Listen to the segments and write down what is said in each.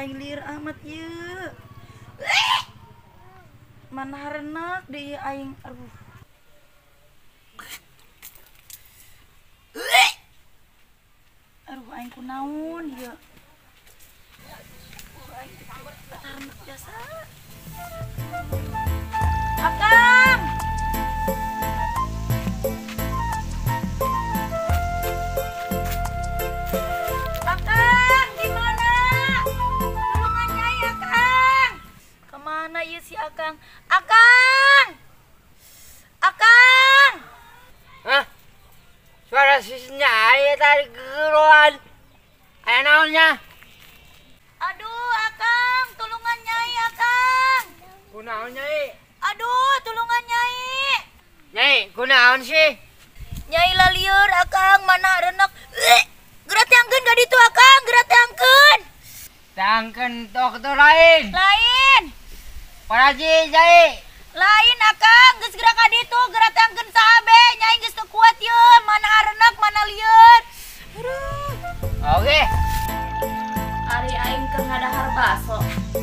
aing lieur amat ieu. Mana harenak deui aing. Aduh. Aduh aing kunaon ieu. Aing harenak biasa. Akang. Akang, gimana? Tolongan nyai Akang. Kemana ieu si Akang? Akang! Akang! Hah? Suara si Nyai tadi gegeruan. Aya naonnya? Aduh, Akang, tolongan nyai Akang. Kunaon Nyai? Aduh, tolongan nyai. Nyai, kunaon sih? Nyai lalieur Akang, mana harenak. Gerak tiangkeun ka ditu Akang, gerak tiangkeun. Tangkeun dokter lain. Lain. Paraji Nyai. Lain Akang, geus gerak ka ditu, gerak tiangkeun sahabe. Nyai geus teu kuat ieu, mana harenak, mana lieur. Aduh. Oke. Ari aing keur ngadahar baso.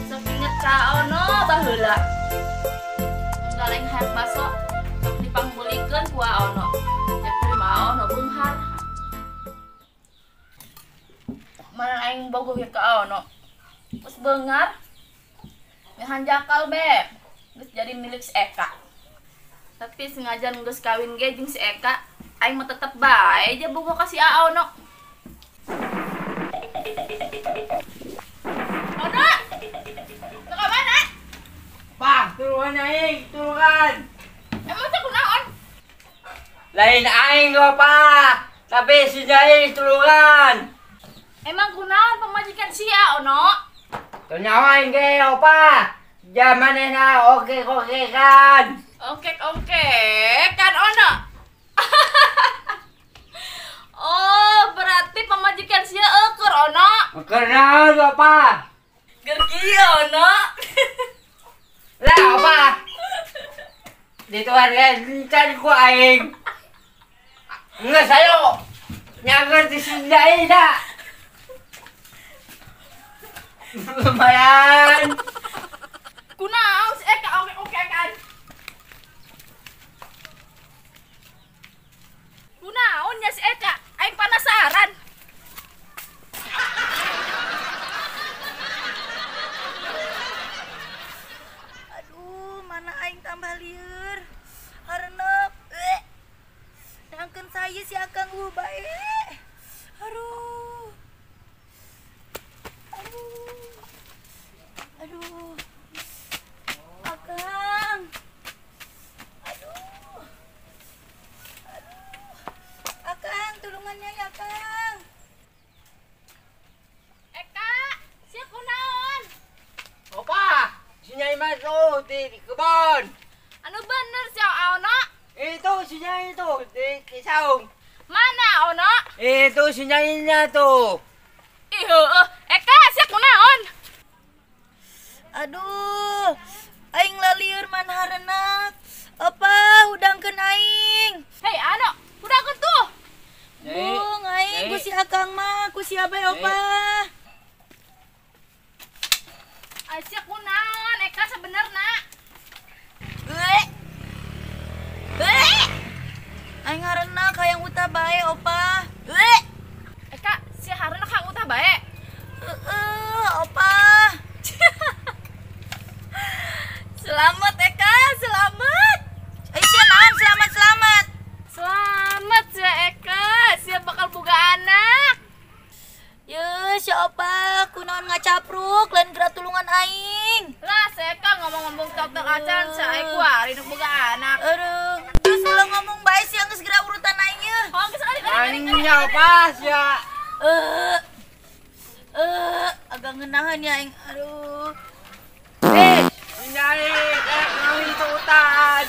Sok inget ka ono baheula. Galeng hayang baso sok dipanggulikeun ku ono. Cek terima ono bunghar. Mana aing bogoh ke ono. Geus beungar. Mehan jakal be. Geus jadi milik si Eka. Tapi sengaja geus kawin ge jeung si Eka, aing mah tetep bae aja bogoh ka si ono. Ono! Naka mana? Pak, turungan Nyai, turungan. Emang teh kunaon? Lain aing kok, Pak. Tapi si Nyai turungan. Emang kunaon pemajikan sia ono? Ternyawa aing ge, Opa. Zamanena oke-oke kan. Oke kan ono. Oh, berarti pemajikan sia keur ono. Kenal Opa. Keur kieu ono. Lah Opa. Dituarkan cari ku aing. Nggak sayo. Nyager di Sindai dah. Lumayan. Kunaon si Eka oke kan? Kunaon nya si Eka? Aing penasaran. Aduh, mana aing tambah lieur. Harenak. Nangkeun saya si Akang bae. Aduh. Aduh. Akang. Aduh. Akang, tulungannya ya, Akang. Eka, sia kunaon? Opa, si Nyai masuk di kebun. Anu bener sia ono? Itu si Nyai itu di saung. Mana ono? Itu si Nyainya tuh. Ih, heueuh. Eka, sia kunaon? Aduh. Aing lalieur man harenak. Apa hudangkeun aing? Hei, anu, udah tuh. Bung, aing ku si Akang mah, ku si abe opa. Sia kunaon? Eka sebenerna. Aing harenak hayang utah bae opa. Eka, sia hareunak kang utah bae. Opa. Selamat Eka, selamat. Sia naon selamat. Selamat sia Eka, sia bakal boga anak. Ye, si opa, kunaon ngacapruk lain gerak tulungan aing. Lah, si Eka ngomong-ngomong tok-tok acan, si aing kuari nu boga anak. Aduh, geus ulah ngomong bae sia geus gerak urutan aing ye. Oh, geus ari. Aningnya apa ya? Agak ngenahan ya aing. Aduh. Si Nyai kayak ngawin tutan.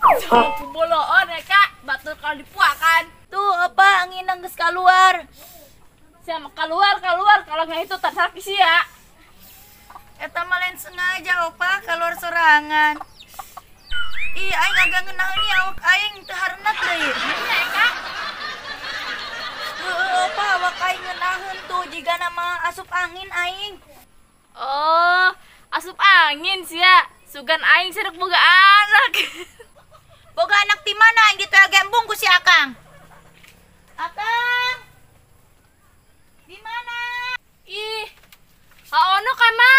Jangan kuboloon Eka, batur kalau dipuakan. Tuh, apa angin geus kaluar. Sia mah keluar kalau nggak itu terserah sia. Eta mah lain sengaja opa keluar sorangan. Ih, aing agak ngenahan ya awak aing teu harenak deui. Ini Eka. Apa awak aing ngeunaheun tuh jiga nama asup angin aing. Oh, asup angin sia. Sugan aing sedek boga anak. Boga anak di mana aing ditoel gembung ku si Akang? Akang. Di mana? Ih, haono ka mah.